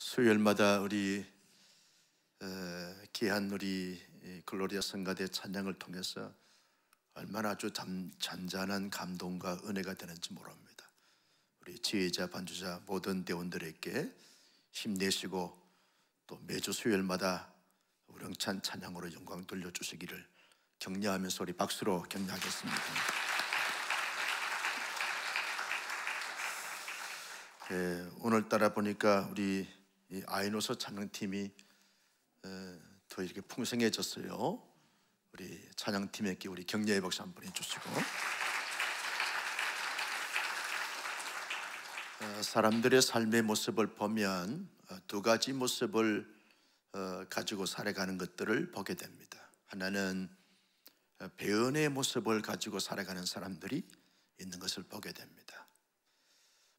수요일마다 우리 귀한 우리 글로리아 성가대 찬양을 통해서 얼마나 아주 잔잔한 감동과 은혜가 되는지 모릅니다. 우리 지휘자, 반주자 모든 대원들에게 힘내시고 또 매주 수요일마다 우렁찬 찬양으로 영광 돌려주시기를 격려하면서 우리 박수로 격려하겠습니다. 오늘따라 보니까 우리 아이노서 찬양팀이 더 이렇게 풍성해졌어요. 우리 찬양팀에게 우리 격려의 박수 한번 해주시고, 사람들의 삶의 모습을 보면 두 가지 모습을 가지고 살아가는 것들을 보게 됩니다. 하나는 배은의 모습을 가지고 살아가는 사람들이 있는 것을 보게 됩니다.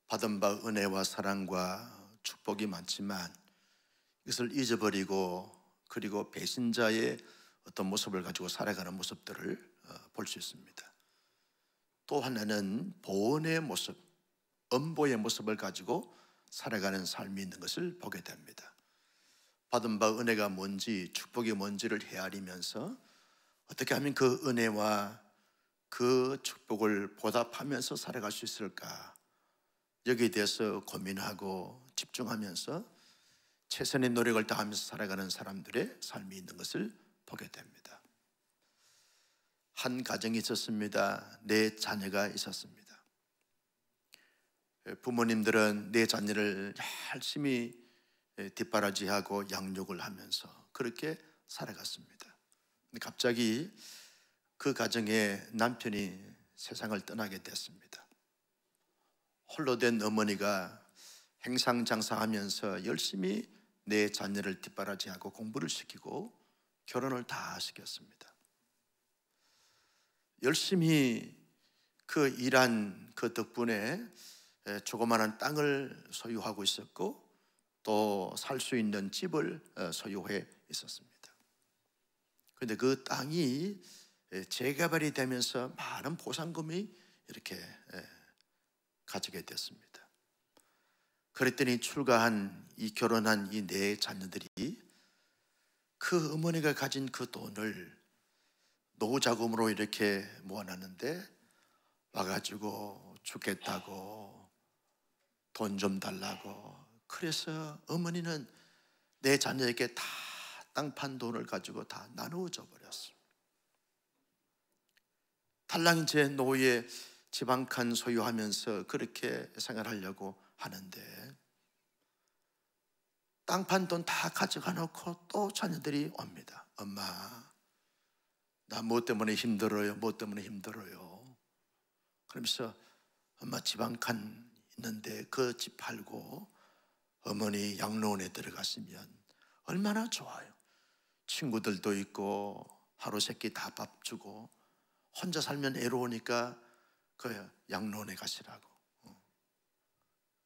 받은 바 은혜와 사랑과 축복이 많지만 이것을 잊어버리고 그리고 배신자의 어떤 모습을 가지고 살아가는 모습들을 볼 수 있습니다. 또 하나는 보은의 모습, 엄보의 모습을 가지고 살아가는 삶이 있는 것을 보게 됩니다. 받은 바 은혜가 뭔지 축복이 뭔지를 헤아리면서 어떻게 하면 그 은혜와 그 축복을 보답하면서 살아갈 수 있을까, 여기에 대해서 고민하고 집중하면서 최선의 노력을 다하면서 살아가는 사람들의 삶이 있는 것을 보게 됩니다. 한 가정이 있었습니다. 네 자녀가 있었습니다. 부모님들은 네 자녀를 열심히 뒷바라지하고 양육을 하면서 그렇게 살아갔습니다. 근데 갑자기 그 가정에 남편이 세상을 떠나게 됐습니다. 홀로 된 어머니가 행상장사하면서 열심히 내 자녀를 뒷바라지하고 공부를 시키고 결혼을 다 시켰습니다. 열심히 그 일한 그 덕분에 조그마한 땅을 소유하고 있었고 또 살 수 있는 집을 소유해 있었습니다. 그런데 그 땅이 재개발이 되면서 많은 보상금이 이렇게 가지게 됐습니다. 그랬더니 출가한 이 결혼한 이 네 자녀들이 그 어머니가 가진 그 돈을 노후자금으로 이렇게 모아놨는데 와가지고 죽겠다고 돈 좀 달라고, 그래서 어머니는 내 자녀에게 다 땅 판 돈을 가지고 다 나누어져 버렸어요. 달랑 이제 노후에 집 한 칸 소유하면서 그렇게 생활하려고 하는데 땅 판 돈 다 가져가 놓고 또 자녀들이 옵니다. 엄마, 나 뭐 때문에 힘들어요? 뭐 때문에 힘들어요? 그러면서 엄마 집 한 칸 있는데 그 집 팔고 어머니 양로원에 들어가시면 얼마나 좋아요. 친구들도 있고 하루 세끼 다 밥 주고, 혼자 살면 애로우니까 그 양로원에 가시라고,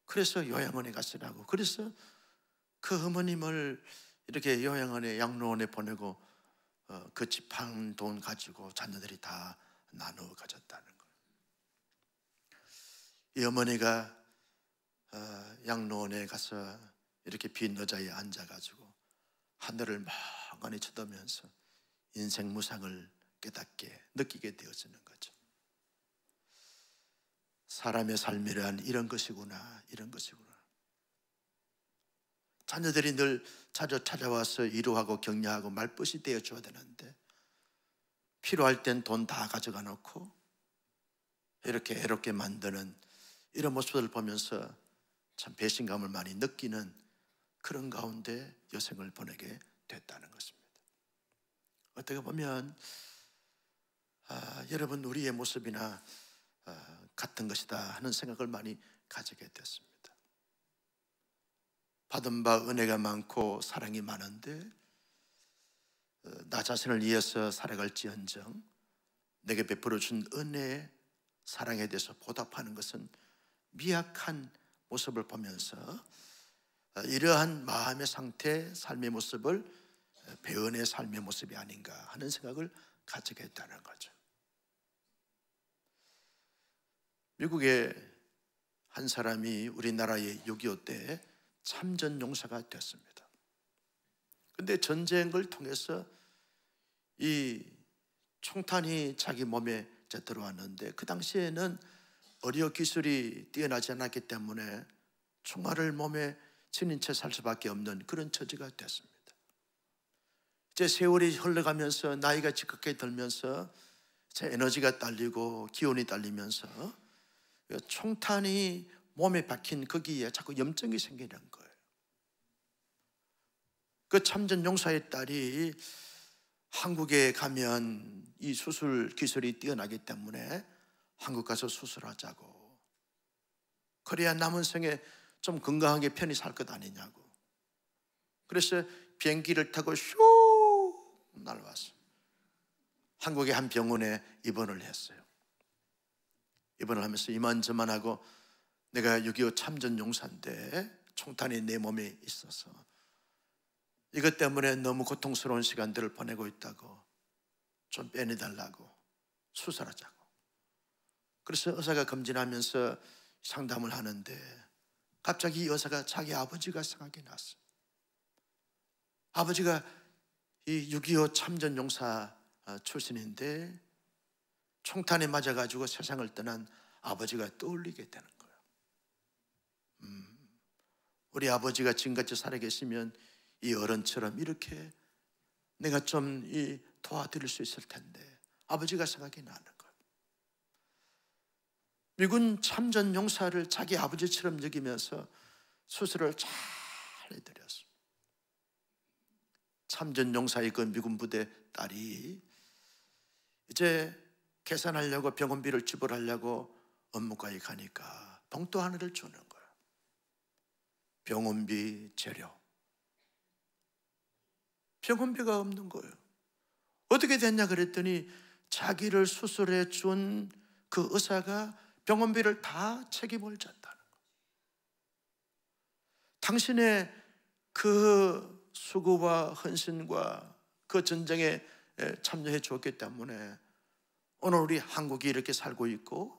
그래서 요양원에 가시라고, 그래서 그 어머님을 이렇게 요양원에 양로원에 보내고 그 집 판 돈 가지고 자녀들이 다 나누어 가졌다는 거예요. 이 어머니가 양로원에 가서 이렇게 빈 의자에 앉아가지고 하늘을 멍하니 쳐다보면서 인생 무상을 깨닫게 느끼게 되어지는 거죠. 사람의 삶이란 이런 것이구나, 이런 것이구나. 자녀들이 늘 자주 찾아와서 위로하고 격려하고 말벗이 되어줘야 되는데 필요할 땐 돈 다 가져가 놓고 이렇게 애롭게 만드는 이런 모습을 보면서 참 배신감을 많이 느끼는 그런 가운데 여생을 보내게 됐다는 것입니다. 어떻게 보면 여러분, 우리의 모습이나 같은 것이다 하는 생각을 많이 가지게 됐습니다. 받은 바 은혜가 많고 사랑이 많은데 나 자신을 위해서 살아갈지언정 내게 베풀어 준 은혜, 사랑에 대해서 보답하는 것은 미약한 모습을 보면서 이러한 마음의 상태, 삶의 모습을 배은의 삶의 모습이 아닌가 하는 생각을 가지게 됐다는 거죠. 미국의 한 사람이 우리나라의 6.25 때 참전 용사가 됐습니다. 근데 전쟁을 통해서 이 총탄이 자기 몸에 들어왔는데, 그 당시에는 의료 기술이 뛰어나지 않았기 때문에 총알을 몸에 지닌 채 살 수밖에 없는 그런 처지가 됐습니다. 이제 세월이 흘러가면서 나이가 지긋하게 들면서 제 에너지가 딸리고 기운이 딸리면서 총탄이 몸에 박힌 거기에 자꾸 염증이 생기는 거예요. 그 참전 용사의 딸이 한국에 가면 이 수술 기술이 뛰어나기 때문에 한국 가서 수술하자고, 그래야 남은 생에 좀 건강하게 편히 살 것 아니냐고. 그래서 비행기를 타고 슉 날아왔어요. 한국의 한 병원에 입원을 했어요. 입원을 하면서 이만저만하고, 내가 6.25 참전 용사인데 총탄이 내 몸에 있어서 이것 때문에 너무 고통스러운 시간들을 보내고 있다고, 좀 빼내달라고, 수술하자고. 그래서 의사가 검진하면서 상담을 하는데 갑자기 이 의사가 자기 아버지가 생각이 났어요. 아버지가 이 6.25 참전 용사 출신인데 총탄에 맞아가지고 세상을 떠난 아버지가 떠올리게 되는 거예요. 우리 아버지가 지금같이 살아계시면 이 어른처럼 이렇게 내가 좀 도와드릴 수 있을 텐데, 아버지가 생각이 나는 거예요. 미군 참전 용사를 자기 아버지처럼 여기면서 수술을 잘 해드렸어요. 참전 용사의 그 미군 부대 딸이 이제 계산하려고, 병원비를 지불하려고 업무과에 가니까 봉투 하나를 주는 거예요. 병원비 재료. 병원비가 없는 거예요. 어떻게 됐냐 그랬더니 자기를 수술해 준 그 의사가 병원비를 다 책임을 졌다는 거예요. 당신의 그 수고와 헌신과 그 전쟁에 참여해 주었기 때문에 오늘 우리 한국이 이렇게 살고 있고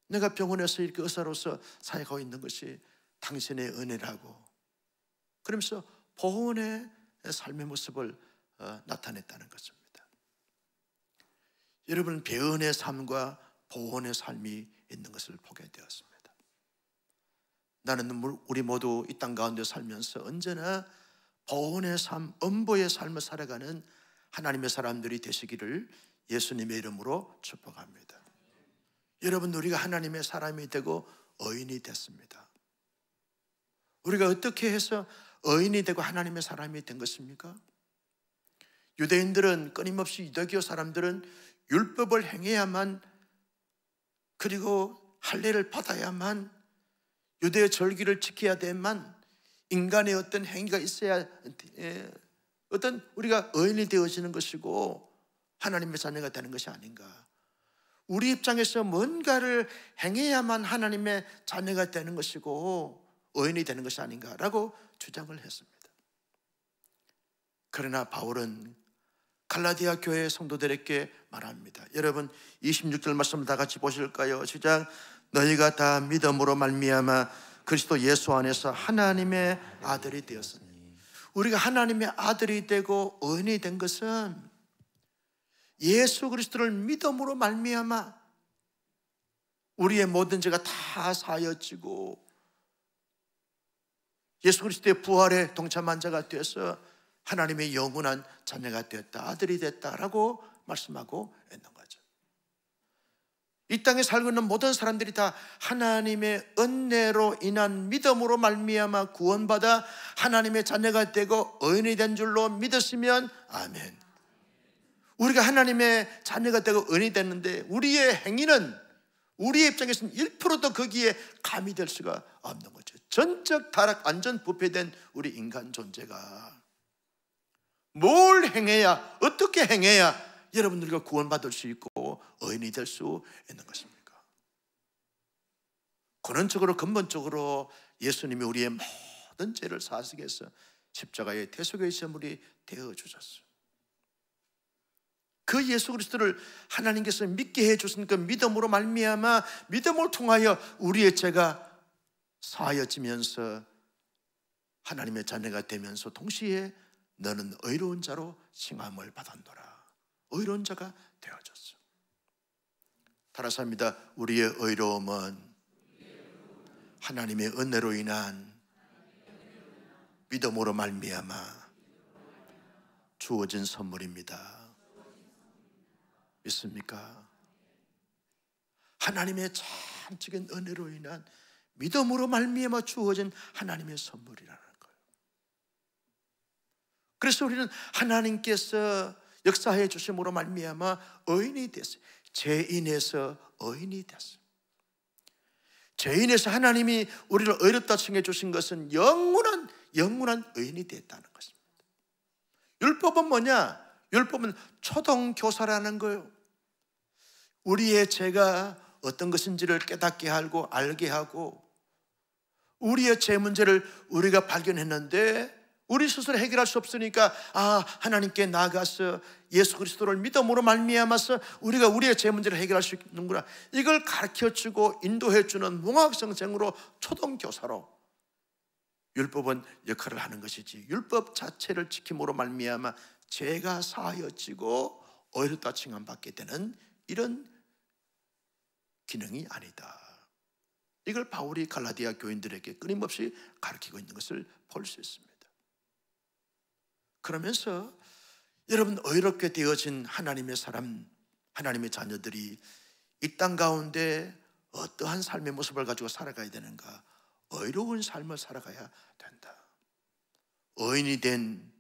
내가 병원에서 이렇게 의사로서 사역하고 있는 것이 당신의 은혜라고, 그러면서 보훈의 삶의 모습을 나타냈다는 것입니다. 여러분, 배은의 삶과 보훈의 삶이 있는 것을 보게 되었습니다. 나는 우리 모두 이 땅 가운데 살면서 언제나 보훈의 삶, 엄보의 삶을 살아가는 하나님의 사람들이 되시기를 예수님의 이름으로 축복합니다. 여러분, 우리가 하나님의 사람이 되고 의인이 됐습니다. 우리가 어떻게 해서 의인이 되고 하나님의 사람이 된 것입니까? 유대인들은, 끊임없이 유대교 사람들은 율법을 행해야만, 그리고 할례를 받아야만, 유대 절기를 지켜야 돼만 인간의 어떤 행위가 있어야 어떤 우리가 의인이 되어지는 것이고 하나님의 자녀가 되는 것이 아닌가. 우리 입장에서 뭔가를 행해야만 하나님의 자녀가 되는 것이고 의인이 되는 것이 아닌가라고 주장을 했습니다. 그러나 바울은 갈라디아 교회 성도들에게 말합니다. 여러분, 26절 말씀을 다 같이 보실까요? 시작. 너희가 다 믿음으로 말미암아 그리스도 예수 안에서 하나님의 아들이 되었으니. 우리가 하나님의 아들이 되고 의인이 된 것은 예수 그리스도를 믿음으로 말미암아 우리의 모든 죄가 다 사여지고 예수 그리스도의 부활에 동참한 자가 되어서 하나님의 영원한 자녀가 되었다, 아들이 됐다라고 말씀하고 있는 거죠. 이 땅에 살고 있는 모든 사람들이 다 하나님의 은혜로 인한 믿음으로 말미암아 구원받아 하나님의 자녀가 되고 의인이 된 줄로 믿으시면 아멘. 우리가 하나님의 자녀가 되고 의인이 됐는데 우리의 행위는 우리의 입장에서는 1%도 거기에 가미될 수가 없는 거죠. 전적 타락, 완전 부패된 우리 인간 존재가 뭘 행해야, 어떻게 행해야 여러분들과 구원받을 수 있고 의인이 될 수 있는 것입니까? 근원적으로, 근본적으로 예수님이 우리의 모든 죄를 사하시기 위해서 십자가의 대속의 제물이 되어주셨어요. 그 예수 그리스도를 하나님께서 믿게 해주신 그 믿음으로 말미암아 믿음을 통하여 우리의 죄가 사하여지면서 하나님의 자녀가 되면서 동시에 너는 의로운 자로 칭함을 받았노라. 의로운 자가 되어졌어. 따라서 합니다. 우리의 의로움은 하나님의 은혜로 인한 믿음으로 말미암아 주어진 선물입니다. 믿습니까? 하나님의 참적인 은혜로 인한 믿음으로 말미암아 주어진 하나님의 선물이라는 거예요. 그래서 우리는 하나님께서 역사해 주심으로 말미암아 의인이 됐어요. 죄인에서 의인이 됐어요. 죄인에서 하나님이 우리를 의롭다 칭해 주신 것은 영원한 의인이 됐다는 것입니다. 율법은 뭐냐? 율법은 초등교사라는 거예요. 우리의 죄가 어떤 것인지를 깨닫게 하고 알게 하고, 우리의 죄 문제를 우리가 발견했는데 우리 스스로 해결할 수 없으니까 하나님께 나아가서 예수 그리스도를 믿음으로 말미암아서 우리가 우리의 죄 문제를 해결할 수 있는구나, 이걸 가르쳐주고 인도해주는 몽학성생으로 초등교사로 율법은 역할을 하는 것이지, 율법 자체를 지킴으로 말미암아 죄가 사하여지고 의롭다 칭함받게 되는 이런 기능이 아니다. 이걸 바울이 갈라디아 교인들에게 끊임없이 가르치고 있는 것을 볼 수 있습니다. 그러면서 여러분, 의롭게 되어진 하나님의 사람, 하나님의 자녀들이 이 땅 가운데 어떠한 삶의 모습을 가지고 살아가야 되는가? 의로운 삶을 살아가야 된다. 의인이 된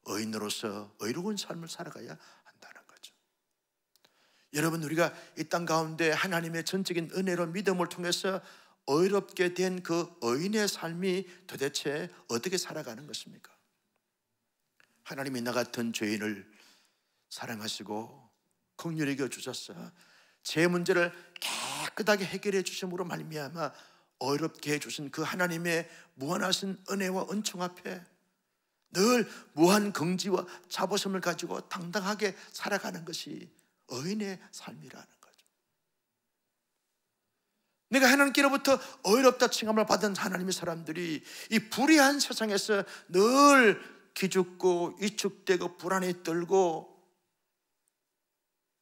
의인으로서 의로운 삶을 살아가야 한다는 거죠. 여러분, 우리가 이 땅 가운데 하나님의 전적인 은혜로 믿음을 통해서 의롭게 된 그 의인의 삶이 도대체 어떻게 살아가는 것입니까? 하나님이 나 같은 죄인을 사랑하시고 긍휼히 여겨 주셔서 제 문제를 깨끗하게 해결해 주심으로 말미암아 어렵게 해주신 그 하나님의 무한하신 은혜와 은총 앞에 늘 무한 긍지와 자부심을 가지고 당당하게 살아가는 것이 의인의 삶이라는 거죠. 내가 하나님께로부터 의롭다 칭함을 받은 하나님의 사람들이 이 불의한 세상에서 늘 기죽고 위축되고 불안에 떨고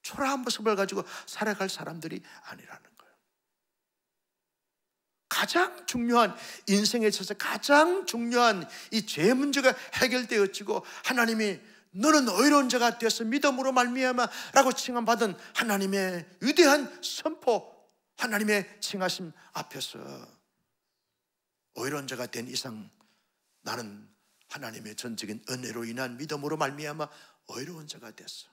초라한 모습을 가지고 살아갈 사람들이 아니라는 거예요. 가장 중요한, 인생에 있어서 가장 중요한 이 죄 문제가 해결되어지고 하나님이 너는 의로운 자가 되어서 믿음으로 말미암아 라고 칭함받은 하나님의 위대한 선포, 하나님의 칭하심 앞에서 의로운 자가 된 이상 나는 하나님의 전적인 은혜로 인한 믿음으로 말미암아 의로운 자가 됐어.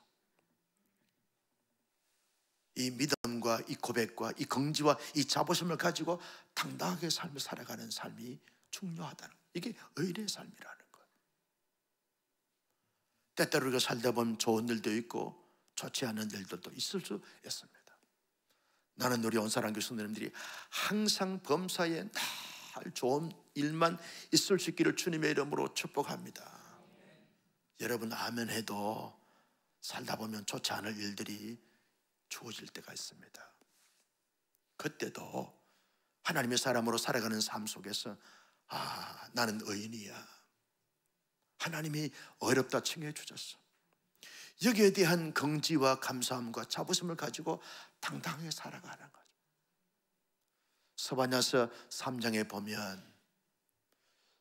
이 믿음과 이 고백과 이 긍지와 이 자부심을 가지고 당당하게 삶을 살아가는 삶이 중요하다는, 이게 의인의 삶이라는 거예요. 때때로 우리가 살다 보면 좋은 일도 있고 좋지 않은 일들도 있을 수 있습니다. 나는 우리 온사랑교 성도님들이 항상 범사에 늘 좋은 일만 있을 수 있기를 주님의 이름으로 축복합니다. 여러분, 아멘 해도 살다 보면 좋지 않을 일들이 주어질 때가 있습니다. 그때도 하나님의 사람으로 살아가는 삶 속에서 나는 의인이야, 하나님이 어렵다 칭해 주셨어, 여기에 대한 긍지와 감사함과 자부심을 가지고 당당하게 살아가는 거죠. 스바냐서 3장에 보면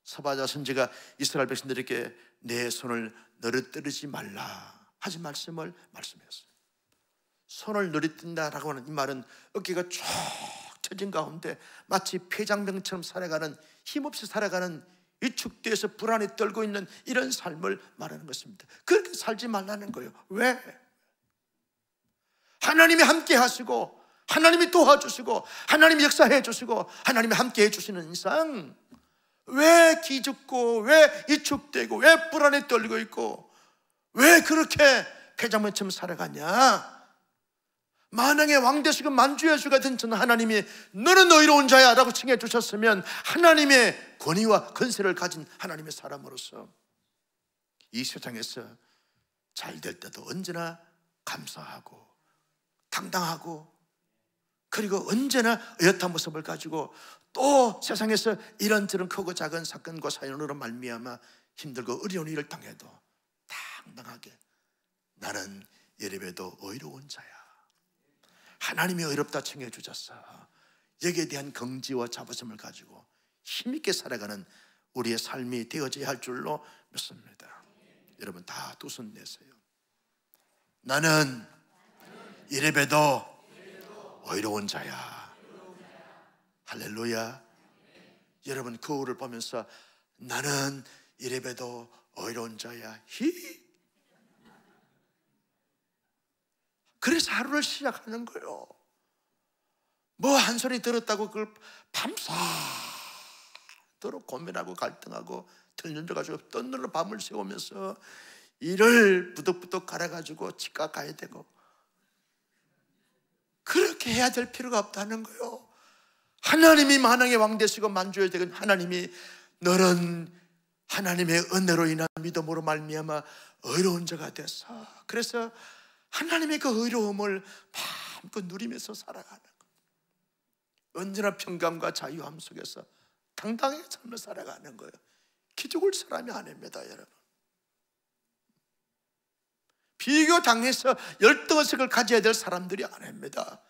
스바냐 선지가 이스라엘 백성들에게 내 손을 너릇뜨리지 말라 하신 말씀을 말씀했어요. 손을 너릇뜬다라고 하는 이 말은 어깨가 쭉 처진 가운데 마치 폐장병처럼 살아가는, 힘없이 살아가는, 위축되어서 불안에 떨고 있는 이런 삶을 말하는 것입니다. 그렇게 살지 말라는 거예요. 왜? 하나님이 함께 하시고 하나님이 도와주시고 하나님이 역사해 주시고 하나님이 함께 해주시는 이상 왜 기죽고 왜 위축되고 왜 불안에 떨리고 있고 왜 그렇게 폐장병처럼 살아가냐? 만왕의 왕 되시고 만주의 주가 된 전 하나님이 너는 의로운 자야 라고 칭해 주셨으면 하나님의 권위와 권세를 가진 하나님의 사람으로서 이 세상에서 잘 될 때도 언제나 감사하고 당당하고 그리고 언제나 어엿한 모습을 가지고 또 세상에서 이런저런 크고 작은 사건과 사연으로 말미암아 힘들고 어려운 일을 당해도 당당하게 나는 이래봬도 의로운 자야, 하나님이 의롭다 칭해 주셨어, 여기에 대한 긍지와 자부심을 가지고 힘있게 살아가는 우리의 삶이 되어져야 할 줄로 믿습니다. 여러분 다 두 손 내세요. 나는 이래봬도 의로운 자야. 할렐루야. 여러분 거울을 보면서 나는 이래봬도 의로운 자야. 그래서 하루를 시작하는 거예요. 뭐 한 소리 들었다고 그걸 밤새도록 고민하고 갈등하고 틀려져가지고 뜬늘로 밤을 새우면서 일을 부득부득 갈아가지고 치과 가야 되고, 그렇게 해야 될 필요가 없다는 거예요. 하나님이 만왕의 왕 되시고 만주의 되건 하나님이 너는 하나님의 은혜로 인한 믿음으로 말미암아 의로운 자가 됐어. 그래서 하나님의 그 의로움을 마음껏 누리면서 살아가는 거예요. 언제나 평강과 자유함 속에서 당당하게 삶을 살아가는 거예요. 기죽을 사람이 아닙니다, 여러분. 비교 당해서 열등의식을 가져야 될 사람들이 아닙니다.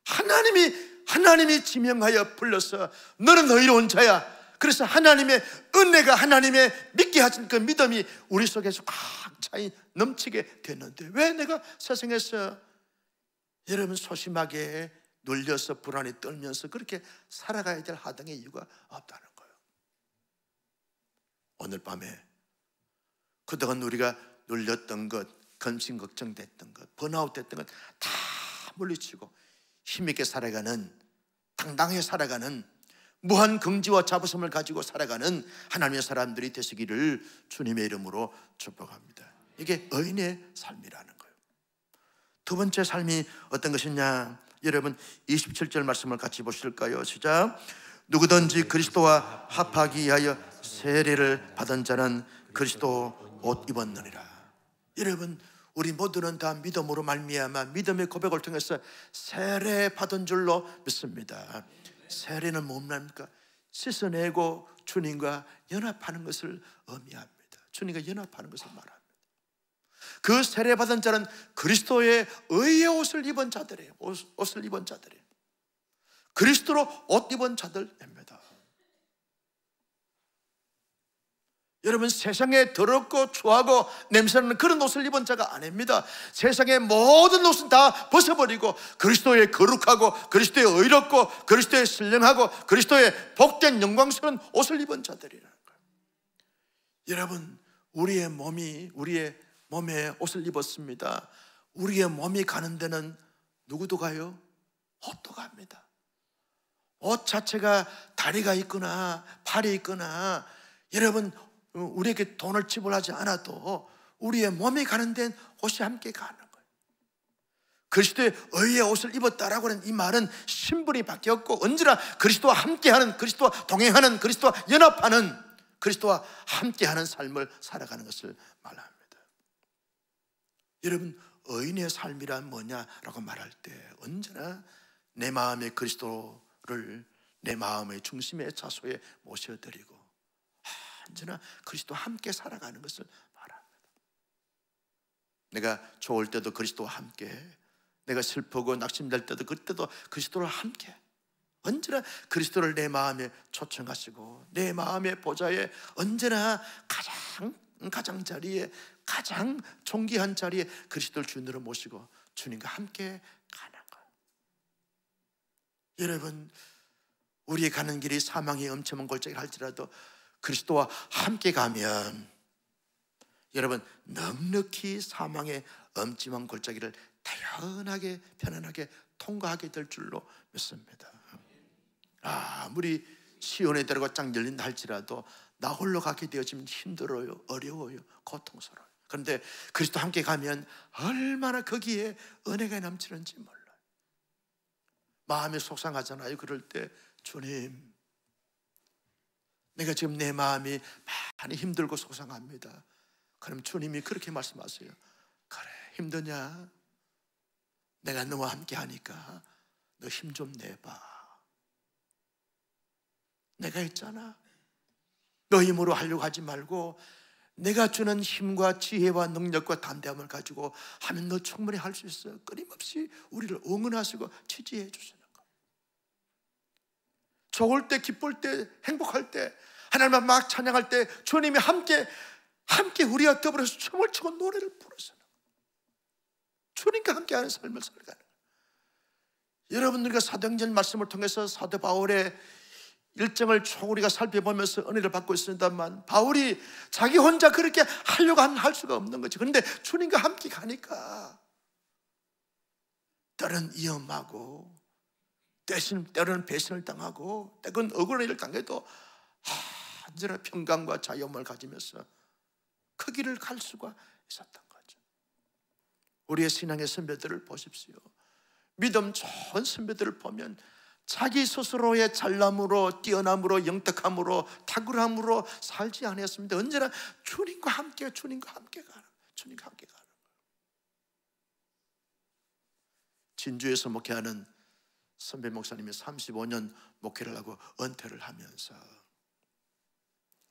하나님이 지명하여 불러서 너는 의로운 자야. 그래서 하나님의 은혜가, 하나님의 믿게 하신 그 믿음이 우리 속에서 꽉 차이 넘치게 됐는데, 왜 내가 세상에서 여러분 소심하게 눌려서 불안에 떨면서 그렇게 살아가야 될 하등의 이유가 없다는 거예요. 오늘 밤에 그동안 우리가 눌렸던 것, 근심 걱정됐던 것, 번아웃 됐던 것 다 물리치고 힘있게 살아가는, 당당하게 살아가는, 무한 긍지와 자부심을 가지고 살아가는 하나님의 사람들이 되시기를 주님의 이름으로 축복합니다. 이게 의인의 삶이라는 거예요. 두 번째 삶이 어떤 것이냐, 여러분 27절 말씀을 같이 보실까요? 시작. 누구든지 그리스도와 합하기 위하여 세례를 받은 자는 그리스도 옷 입었느니라. 여러분 우리 모두는 다 믿음으로 말미암아 믿음의 고백을 통해서 세례 받은 줄로 믿습니다. 세례는 뭡니까? 씻어내고 주님과 연합하는 것을 의미합니다. 주님과 연합하는 것을 말합니다. 그 세례 받은 자는 그리스도의 의의 옷을 입은 자들이에요. 옷을 입은 자들이에요. 그리스도로 옷 입은 자들입니다. 여러분 세상에 더럽고 추하고 냄새나는 그런 옷을 입은 자가 아닙니다. 세상의 모든 옷은 다 벗어버리고 그리스도의 거룩하고 그리스도의 의롭고 그리스도의 신령하고 그리스도의 복된 영광스러운 옷을 입은 자들이라는 거예요. 여러분 우리의 몸에 옷을 입었습니다. 우리의 몸이 가는 데는 누구도 가요? 옷도 갑니다. 옷 자체가 다리가 있거나 팔이 있거나, 여러분 우리에게 돈을 지불하지 않아도 우리의 몸이 가는 데는 옷이 함께 가는 거예요. 그리스도의 의의 옷을 입었다라고 하는 이 말은 신분이 바뀌었고 언제나 그리스도와 함께하는, 그리스도와 동행하는, 그리스도와 연합하는, 그리스도와 함께하는 삶을 살아가는 것을 말합니다. 여러분 의인의 삶이란 뭐냐라고 말할 때 언제나 내 마음의 그리스도를 내 마음의 중심의 좌소에 모셔드리고 언제나 그리스도와 함께 살아가는 것을 말합니다. 내가 좋을 때도 그리스도와 함께, 내가 슬프고 낙심될 때도 그때도 그리스도와 함께, 언제나 그리스도를 내 마음에 초청하시고 내 마음의 보좌에 언제나 가장 자리에, 가장 존귀한 자리에 그리스도를 주인으로 모시고 주님과 함께 가는 거예요. 여러분 우리의 가는 길이 사망의 엄청난 골짜기 할지라도 그리스도와 함께 가면 여러분 넉넉히 사망의 엄침한 골짜기를 다연하게 편안하게 통과하게 될 줄로 믿습니다. 아무리 시온의 대로가 쫙 열린다 할지라도 나 홀로 가게 되어지면 힘들어요, 어려워요, 고통스러워요. 그런데 그리스도 함께 가면 얼마나 거기에 은혜가 넘치는지 몰라요. 마음이 속상하잖아요. 그럴 때 주님, 내가 지금 내 마음이 많이 힘들고 속상합니다. 그럼 주님이 그렇게 말씀하세요. 그래 힘드냐? 내가 너와 함께 하니까 너 힘 좀 내봐. 내가 있잖아. 너 힘으로 하려고 하지 말고 내가 주는 힘과 지혜와 능력과 담대함을 가지고 하면 너 충분히 할 수 있어. 끊임없이 우리를 응원하시고 지지해 주시는 거. 좋을 때, 기쁠 때, 행복할 때, 하나님을 막 찬양할 때 주님이 함께 우리와 더불어서 춤을 추고 노래를 부르시는 거. 주님과 함께하는 삶을 살아가는 거예요. 여러분들과 사도행전 말씀을 통해서 사도 바울의 일정을 쭉 우리가 살펴보면서 은혜를 받고 있습니다만, 바울이 자기 혼자 그렇게 하려고 하면 할 수가 없는 거지. 그런데 주님과 함께 가니까 때로는 위험하고 때로는 배신을 당하고 때로는 억울한 일을 당해도 언제나 평강과 자유함을 가지면서 그 길을 갈 수가 있었던 거죠. 우리의 신앙의 선배들을 보십시오. 믿음 좋은 선배들을 보면 자기 스스로의 잘남으로, 뛰어남으로, 영특함으로, 탁월함으로 살지 않았습니다. 언제나 주님과 함께 가는 거예요. 진주에서 목회하는 선배 목사님이 35년 목회를 하고 은퇴를 하면서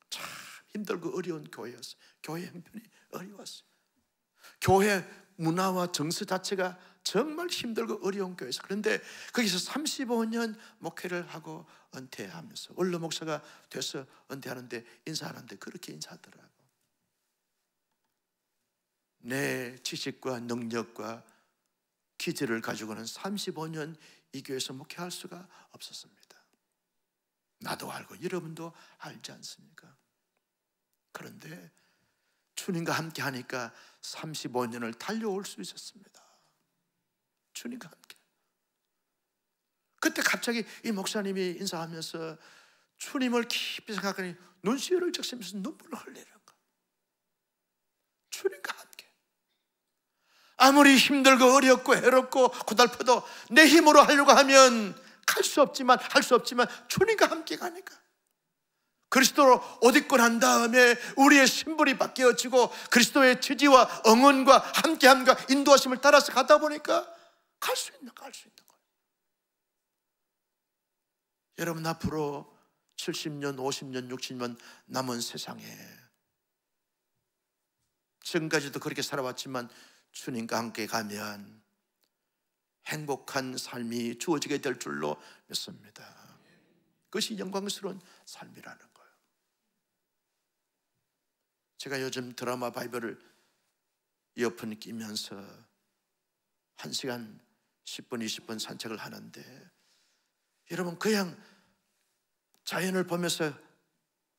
참 힘들고 어려운 교회였어요. 교회 형편이 어려웠어요. 교회 문화와 정서 자체가 정말 힘들고 어려운 교회에서, 그런데 거기서 35년 목회를 하고 은퇴하면서 원로 목사가 돼서 은퇴하는데 인사하는데 그렇게 인사하더라고. 내 지식과 능력과 기질을 가지고는 35년 이 교회에서 목회할 수가 없었습니다. 나도 알고 여러분도 알지 않습니까? 그런데 주님과 함께 하니까 35년을 달려올 수 있었습니다. 주님과 함께. 그때 갑자기 이 목사님이 인사하면서 주님을 깊이 생각하니 눈시울을 적시면서 눈물을 흘리는 거. 주님과 함께. 아무리 힘들고 어렵고 해롭고 고달퍼도 내 힘으로 하려고 하면 갈 수 없지만 할 수 없지만 주님과 함께 가니까 그리스도로 옷 입고 난 다음에 우리의 신분이 바뀌어지고 그리스도의 지지와 응원과 함께함과 인도하심을 따라서 가다 보니까 갈 수 있는 거예요. 여러분, 앞으로 70년, 50년, 60년 남은 세상에 지금까지도 그렇게 살아왔지만 주님과 함께 가면 행복한 삶이 주어지게 될 줄로 믿습니다. 그것이 영광스러운 삶이라는 거예요. 제가 요즘 드라마 바이블을 이어폰 끼면서 1시간 10분, 20분 산책을 하는데 여러분, 그냥 자연을 보면서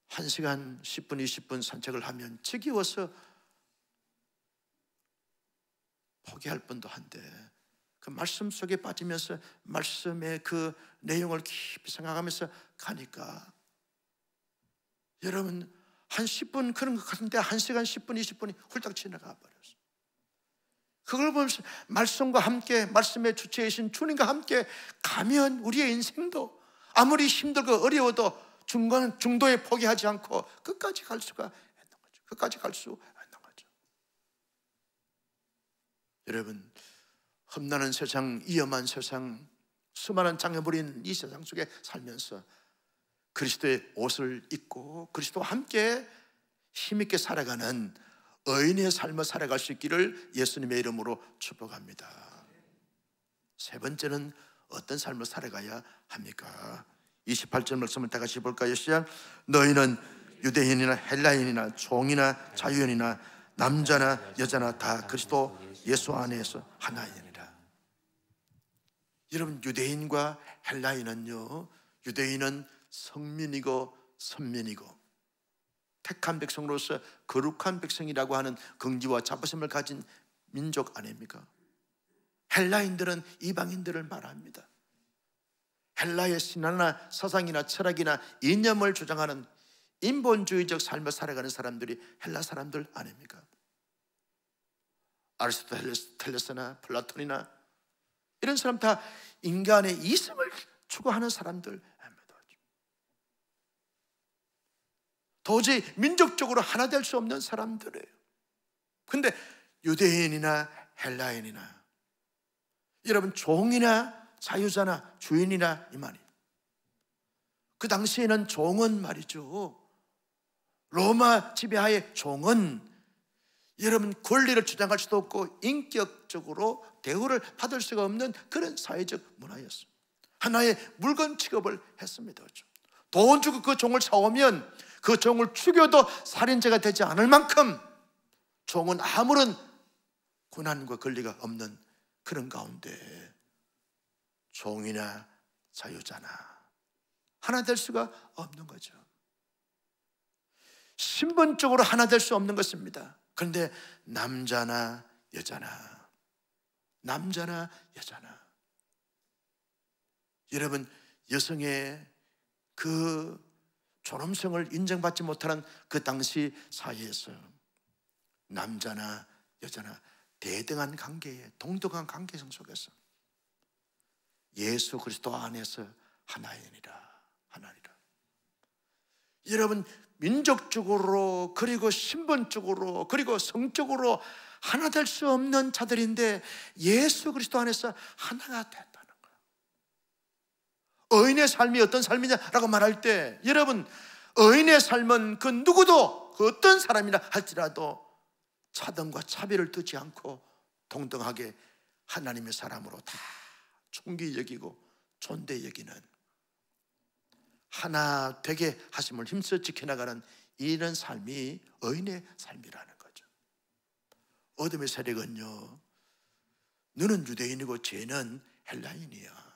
1시간 10분, 20분 산책을 하면 지겨워서 포기할 뻔도 한데 그 말씀 속에 빠지면서 말씀의 그 내용을 깊이 생각하면서 가니까 여러분, 한 10분 그런 것 같은데 1시간 10분, 20분이 훌쩍 지나가 버렸어요. 그걸 보면서 말씀과 함께, 말씀의 주체이신 주님과 함께 가면 우리의 인생도 아무리 힘들고 어려워도 중도에 포기하지 않고 끝까지 갈 수가 있는 거죠. 끝까지 갈 수 있는 거죠. 여러분, 험난한 세상, 위험한 세상, 수많은 장애물인 이 세상 속에 살면서 그리스도의 옷을 입고 그리스도와 함께 힘있게 살아가는 의인의 삶을 살아갈 수 있기를 예수님의 이름으로 축복합니다. 세 번째는 어떤 삶을 살아가야 합니까? 28절 말씀을 다 같이 볼까요? 시작. 너희는 유대인이나 헬라인이나 종이나 자유인이나 남자나 여자나 다 그리스도 예수 안에서 하나이니라. 여러분, 유대인과 헬라인은요, 유대인은 성민이고 선민이고 택한 백성으로서 거룩한 백성이라고 하는 긍지와 자부심을 가진 민족 아닙니까? 헬라인들은 이방인들을 말합니다. 헬라의 신화나 사상이나 철학이나 이념을 주장하는 인본주의적 삶을 살아가는 사람들이 헬라 사람들 아닙니까? 아리스토텔레스나 플라톤이나 이런 사람 다 인간의 이성을 추구하는 사람들, 도저히 민족적으로 하나 될 수 없는 사람들이에요. 근데 유대인이나 헬라인이나 여러분, 종이나 자유자나 주인이나 이 말이에요. 그 당시에는 종은 말이죠, 로마 지배하에 종은 여러분 권리를 주장할 수도 없고 인격적으로 대우를 받을 수가 없는 그런 사회적 문화였어요. 하나의 물건 취급을 했습니다. 돈 주고 그 종을 사오면 그 종을 죽여도 살인죄가 되지 않을 만큼 종은 아무런 권한과 권리가 없는 그런 가운데 종이나 자유자나 하나 될 수가 없는 거죠. 신분적으로 하나 될 수 없는 것입니다. 그런데 남자나 여자나 여러분, 여성의 그 존엄성을 인정받지 못하는 그 당시 사회에서 남자나 여자나 대등한 관계에, 동등한 관계성 속에서 예수 그리스도 안에서 하나이니라. 여러분, 민족적으로 그리고 신분적으로 그리고 성적으로 하나 될 수 없는 자들인데 예수 그리스도 안에서 하나가 됐다는 거예요. 의인의 삶이 어떤 삶이냐라고 말할 때, 여러분, 의인의 삶은 그 누구도, 그 어떤 사람이나 할지라도 차등과 차별을 두지 않고 동등하게 하나님의 사람으로 다 존귀 여기고 존대 여기는, 하나 되게 하심을 힘써 지켜나가는 이런 삶이 의인의 삶이라는 거죠. 어둠의 세력은요, 너는 유대인이고 쟤는 헬라인이야.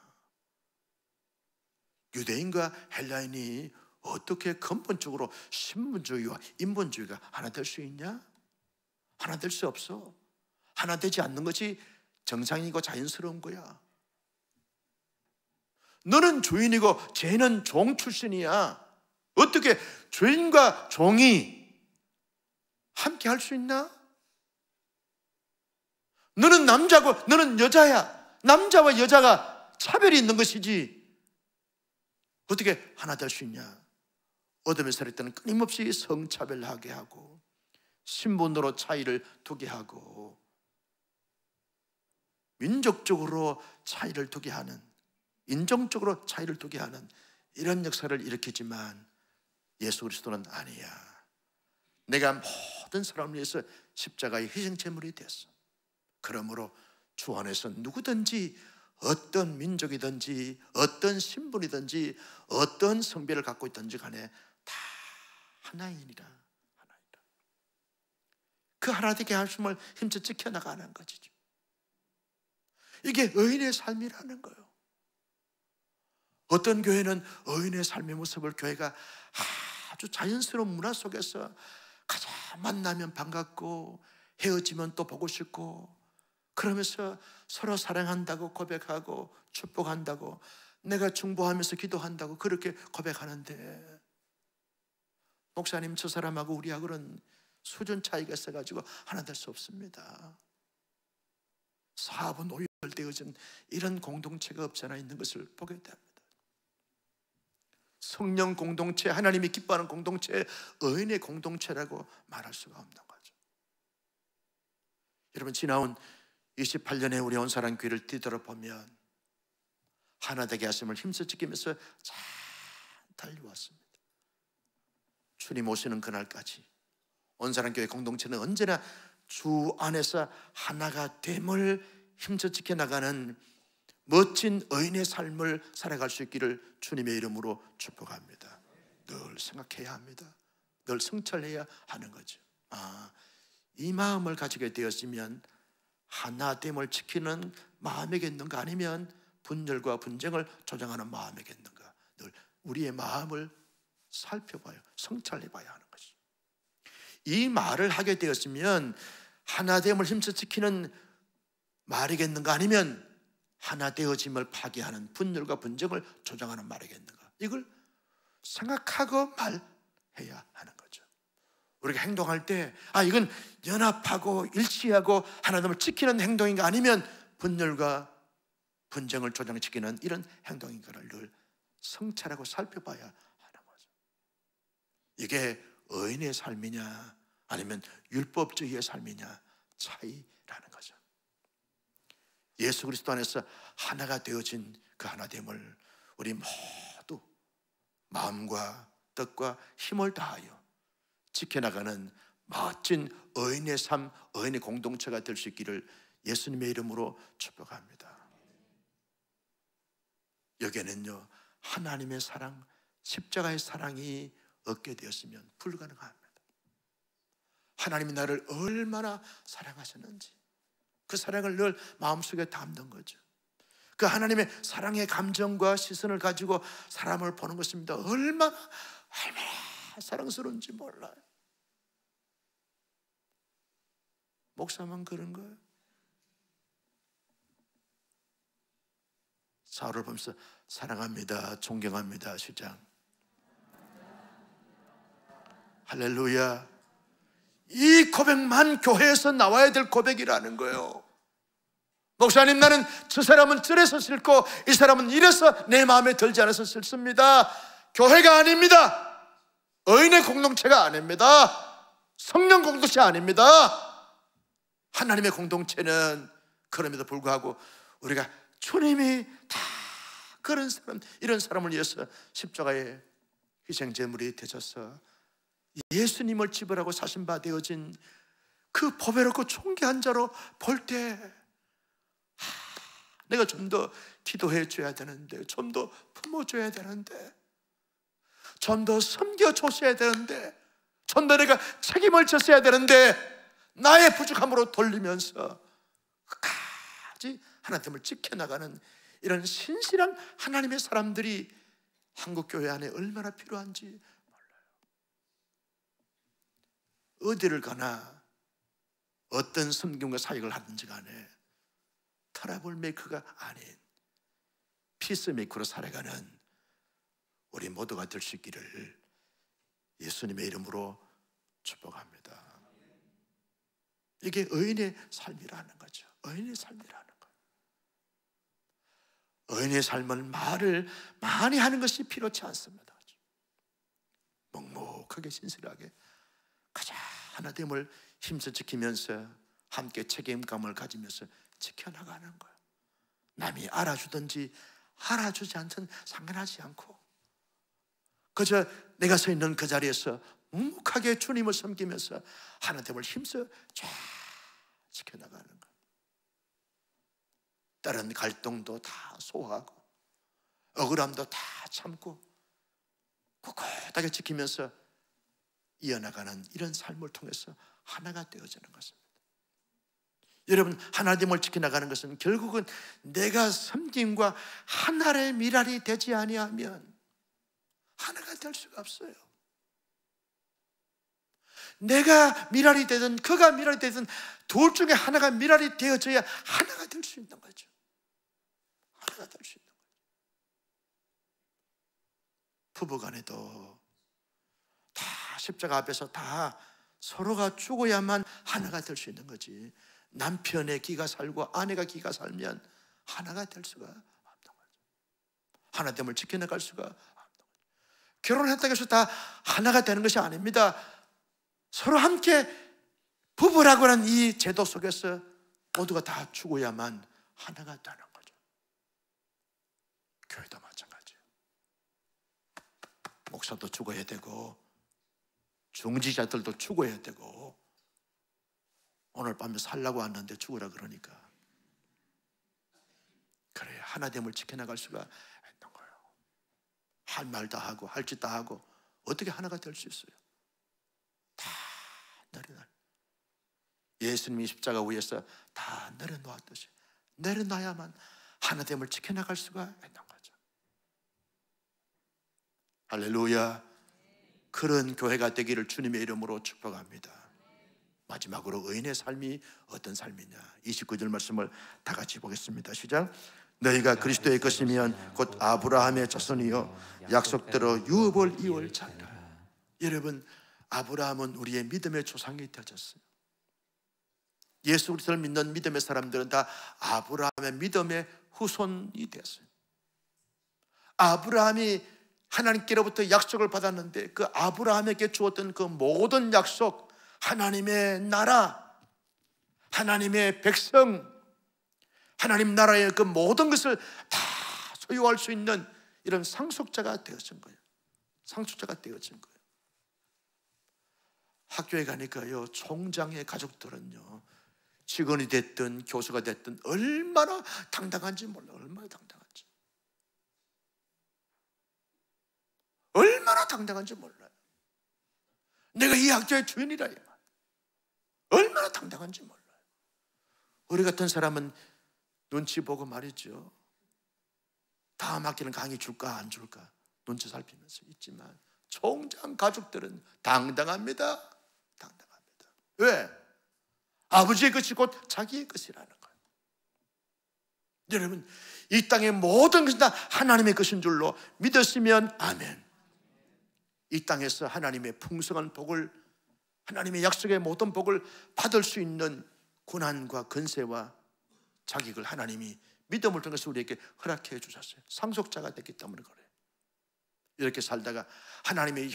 유대인과 헬라인이 어떻게 근본적으로 신분주의와 인본주의가 하나 될 수 있냐? 하나 될 수 없어. 하나 되지 않는 것이 정상이고 자연스러운 거야. 너는 주인이고 쟤는 종 출신이야. 어떻게 주인과 종이 함께 할 수 있나? 너는 남자고 너는 여자야. 남자와 여자가 차별이 있는 것이지 어떻게 하나 될 수 있냐? 어둠의 세력 때는 끊임없이 성차별하게 하고 신분으로 차이를 두게 하고 민족적으로 차이를 두게 하는, 인종적으로 차이를 두게 하는 이런 역사를 일으키지만 예수 그리스도는 아니야. 내가 모든 사람을 위해서 십자가의 희생제물이 됐어. 그러므로 주 안에서 누구든지 어떤 민족이든지 어떤 신분이든지 어떤 성별을 갖고 있든지 간에 다 하나이니라. 그 하나 되게 하심을 힘써 지켜나가는 것이죠. 이게 의인의 삶이라는 거예요. 어떤 교회는 의인의 삶의 모습을 교회가 아주 자연스러운 문화 속에서 가장 만나면 반갑고 헤어지면 또 보고 싶고 그러면서 서로 사랑한다고 고백하고 축복한다고 내가 중보하면서 기도한다고 그렇게 고백하는데, 목사님 저 사람하고 우리하고는 수준 차이가 있어가지고 하나 될 수 없습니다. 사업은 오열되어진 이런 공동체가 없잖아 있는 것을 보게 됩니다. 성령 공동체, 하나님이 기뻐하는 공동체, 의인의 공동체라고 말할 수가 없는 거죠. 여러분, 지나온 28년에 우리 온사랑 교회를 뒤돌아보면 하나 되게 하심을 힘써 지키면서 잘 달려왔습니다. 주님 오시는 그날까지 온사랑 교회 공동체는 언제나 주 안에서 하나가 됨을 힘써 지켜나가는 멋진 의인의 삶을 살아갈 수 있기를 주님의 이름으로 축복합니다. 늘 생각해야 합니다. 늘 성찰해야 하는 거죠. 이 마음을 가지게 되었으면 하나됨을 지키는 마음이겠는가, 아니면 분열과 분쟁을 조장하는 마음이겠는가, 늘 우리의 마음을 살펴봐요. 성찰해봐야 하는 것이죠. 이 말을 하게 되었으면 하나됨을 힘써 지키는 말이겠는가, 아니면 하나 되어짐을 파괴하는 분열과 분쟁을 조장하는 말이겠는가, 이걸 생각하고 말해야 하는 거죠. 우리가 행동할 때 이건 연합하고 일치하고 하나됨을 지키는 행동인가, 아니면 분열과 분쟁을 조장시키는 이런 행동인가를 늘 성찰하고 살펴봐야 하는 거죠. 이게 의인의 삶이냐 아니면 율법주의의 삶이냐 차이라는 거죠. 예수 그리스도 안에서 하나가 되어진 그 하나됨을 우리 모두 마음과 뜻과 힘을 다하여 지켜나가는 멋진 의인의 삶, 의인의 공동체가 될 수 있기를 예수님의 이름으로 축복합니다. 여기에는요, 하나님의 사랑, 십자가의 사랑이 얻게 되었으면 불가능합니다. 하나님이 나를 얼마나 사랑하셨는지 그 사랑을 늘 마음속에 담는 거죠. 그 하나님의 사랑의 감정과 시선을 가지고 사람을 보는 것입니다. 얼마나 사랑스러운지 몰라요. 목사만 그런 거예요. 사울을 보면서 사랑합니다, 존경합니다, 시장. 할렐루야. 이 고백만 교회에서 나와야 될 고백이라는 거예요. 목사님, 나는 저 사람은 저래서 싫고 이 사람은 이래서 내 마음에 들지 않아서 싫습니다. 교회가 아닙니다. 의인의 공동체가 아닙니다. 성령 공동체 아닙니다. 하나님의 공동체는 그럼에도 불구하고 우리가 주님이 다 그런 사람, 이런 사람을 위해서 십자가의 희생제물이 되셔서 예수님을 지불하고 사신 바 되어진 그 보배롭고 존귀한 자로 볼 때 내가 좀 더 기도해 줘야 되는데, 좀 더 품어줘야 되는데, 좀 더 섬겨줬어야 되는데, 좀 더 내가 책임을 졌어야 되는데 나의 부족함으로 돌리면서 끝까지 하나님을 지켜나가는 이런 신실한 하나님의 사람들이 한국교회 안에 얼마나 필요한지 몰라요. 어디를 가나 어떤 섬김과 사역을 하든지 간에 트러블 메이커가 아닌 피스메이커로 살아가는 우리 모두가 될 수 있기를 예수님의 이름으로 축복합니다. 이게 의인의 삶이라는 거죠. 의인의 삶이라는 거예요. 의인의 삶은 말을 많이 하는 것이 필요치 않습니다. 묵묵하게 신실하게 가장 하나됨을 힘써 지키면서 함께 책임감을 가지면서 지켜나가는 거예요. 남이 알아주든지 알아주지 않든 상관하지 않고 그저 내가 서 있는 그 자리에서 묵묵하게 주님을 섬기면서 하나됨을 힘써 쫙 지켜나가는 거예요. 다른 갈등도 다 소화하고 억울함도 다 참고 꿋꿋하게 지키면서 이어나가는 이런 삶을 통해서 하나가 되어지는 것입니다. 여러분, 하나님을 지켜나가는 것은 결국은 내가 섬김과 하나의 미랄이 되지 아니하면 하나가 될 수가 없어요. 내가 미랄이 되든 그가 미랄이 되든 둘 중에 하나가 미랄이 되어져야 하나가 될 수 있는 거죠. 하나가 될 수 있는 거죠. 부부간에도 다 십자가 앞에서 다 서로가 죽어야만 하나가 될 수 있는 거지. 남편의 기가 살고 아내가 기가 살면 하나가 될 수가 없는 거죠. 하나됨을 지켜나갈 수가 없는 거죠. 결혼했다고 해서 다 하나가 되는 것이 아닙니다. 서로 함께 부부라고 하는 이 제도 속에서 모두가 다 죽어야만 하나가 되는 거죠. 교회도 마찬가지예요. 목사도 죽어야 되고 중지자들도 죽어야 되고 오늘 밤에 살라고 왔는데 죽으라 그러니까 그래야 하나됨을 지켜나갈 수가 있는 거예요. 할 말 다 하고 할 짓 다 하고 어떻게 하나가 될 수 있어요? 다 내려놔. 예수님이 십자가 위에서 다 내려놓았듯이 내려놔야만 하나됨을 지켜나갈 수가 있는 거죠. 할렐루야. 그런 교회가 되기를 주님의 이름으로 축복합니다. 마지막으로 의인의 삶이 어떤 삶이냐, 29절 말씀을 다 같이 보겠습니다. 시작. 너희가 그리스도의 것이면 곧 아브라함의 자손이요 약속대로 유업을 이을 자라. 여러분, 아브라함은 우리의 믿음의 조상이 되어졌어요. 예수 그리스도를 믿는 믿음의 사람들은 다 아브라함의 믿음의 후손이 되었어요. 아브라함이 하나님께로부터 약속을 받았는데 그 아브라함에게 주었던 그 모든 약속, 하나님의 나라, 하나님의 백성, 하나님 나라의 그 모든 것을 다 소유할 수 있는 이런 상속자가 되어진 거예요. 상속자가 되어진 거예요. 학교에 가니까요, 총장의 가족들은요, 직원이 됐든 교수가 됐든 얼마나 당당한지 몰라요. 얼마나 당당한지. 얼마나 당당한지 몰라요. 내가 이 학교의 주인이라. 얼마나 당당한지 몰라요. 우리 같은 사람은 눈치 보고 말이죠. 다음 학기는 강의 줄까 안 줄까 눈치 살피면서 있지만 총장 가족들은 당당합니다. 당당합니다. 왜? 아버지의 것이 곧 자기의 것이라는 거예요. 여러분, 이 땅의 모든 것이 다 하나님의 것인 줄로 믿었으면 아멘. 이 땅에서 하나님의 풍성한 복을, 하나님의 약속의 모든 복을 받을 수 있는 고난과 건세와 자격을 하나님이 믿음을 통해서 우리에게 허락해 주셨어요. 상속자가 됐기 때문에 그래요. 이렇게 살다가 하나님의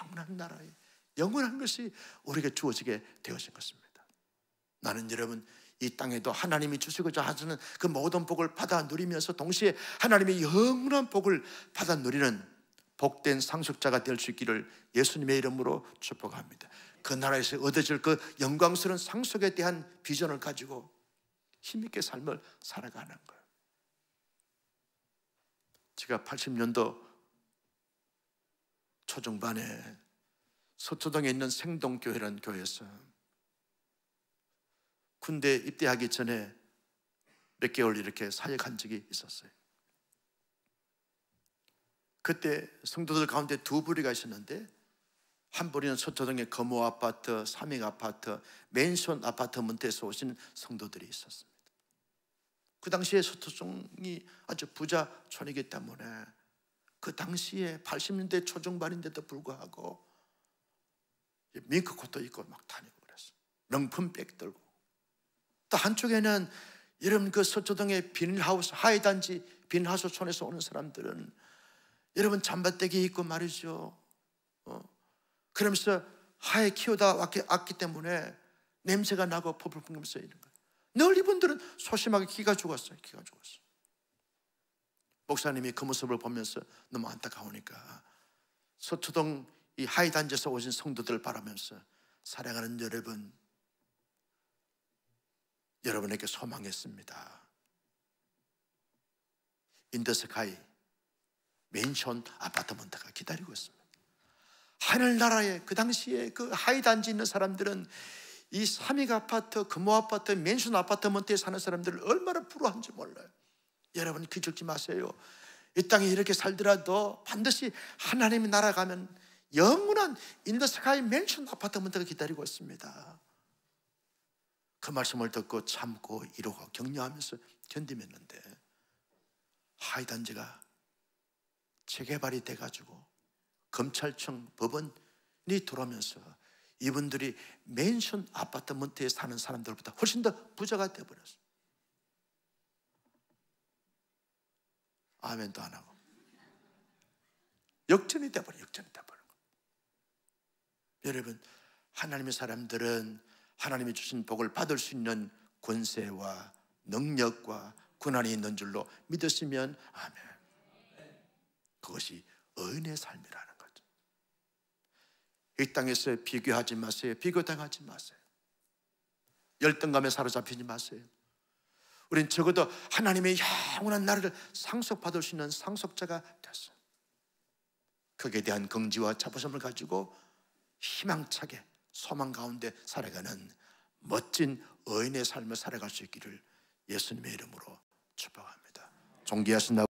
영원한 나라에 영원한 것이 우리에게 주어지게 되어진 것입니다. 나는 여러분, 이 땅에도 하나님이 주시고자 하시는 그 모든 복을 받아 누리면서 동시에 하나님의 영원한 복을 받아 누리는 복된 상속자가 될 수 있기를 예수님의 이름으로 축복합니다. 그 나라에서 얻어질 그 영광스러운 상속에 대한 비전을 가지고 힘있게 삶을 살아가는 거예요. 제가 80년도 초중반에 서초동에 있는 생동교회라는 교회에서 군대 입대하기 전에 몇 개월 이렇게 사역한 적이 있었어요. 그때 성도들 가운데 두 부류가 있었는데, 한 부류는 서초동의 거모 아파트, 삼익 아파트, 맨션 아파트먼트에서 오신 성도들이 있었습니다. 그 당시에 서초동이 아주 부자촌이기 때문에 그 당시에 80년대 초중반인데도 불구하고 밍크코트 입고 막 다니고 그랬어요. 명품백 들고. 또 한쪽에는 여러분 그 서초동의 비닐하우스, 하이단지 비닐하우스촌에서 오는 사람들은 여러분 잠바떼기 입고 말이죠. 그러면서 하에 키우다 왔기 때문에 냄새가 나고 펄펄 풍기면서 이런 거예요. 늘 이분들은 소심하게 기가 죽었어요. 기가 죽었어요. 목사님이 그 모습을 보면서 너무 안타까우니까 서초동 이 하이단지에서 오신 성도들을 바라면서, 사랑하는 여러분, 여러분에게 소망했습니다. 인더스카이 맨션 아파트먼트가 기다리고 있습니다. 하늘나라에 그 당시에 그 하이단지 있는 사람들은 이 삼익 아파트, 금호 아파트, 맨션 아파트먼트에 사는 사람들을 얼마나 부러워하는지 몰라요. 여러분 기죽지 마세요. 이 땅에 이렇게 살더라도 반드시 하나님의 나라 가면 영원한 인더스카이 맨션 아파트먼트가 기다리고 있습니다. 그 말씀을 듣고 참고 이루고 격려하면서 견디했는데, 하이단지가 재개발이 돼가지고 검찰청, 법원이 들어오면서 이분들이 맨션 아파트먼트에 사는 사람들보다 훨씬 더 부자가 되어버렸어요. 아멘도 안 하고 역전이 돼버려요. 역전이 돼버려요. 여러분, 하나님의 사람들은 하나님이 주신 복을 받을 수 있는 권세와 능력과 권한이 있는 줄로 믿으시면 아멘. 그것이 의인의 삶이라는 거죠. 이 땅에서 비교하지 마세요. 비교당하지 마세요. 열등감에 사로잡히지 마세요. 우린 적어도 하나님의 영원한 나라를 상속받을 수 있는 상속자가 됐어요. 거기에 대한 긍지와 자부심을 가지고 희망차게 소망 가운데 살아가는 멋진 의인의 삶을 살아갈 수 있기를 예수님의 이름으로 축복합니다. 존귀하신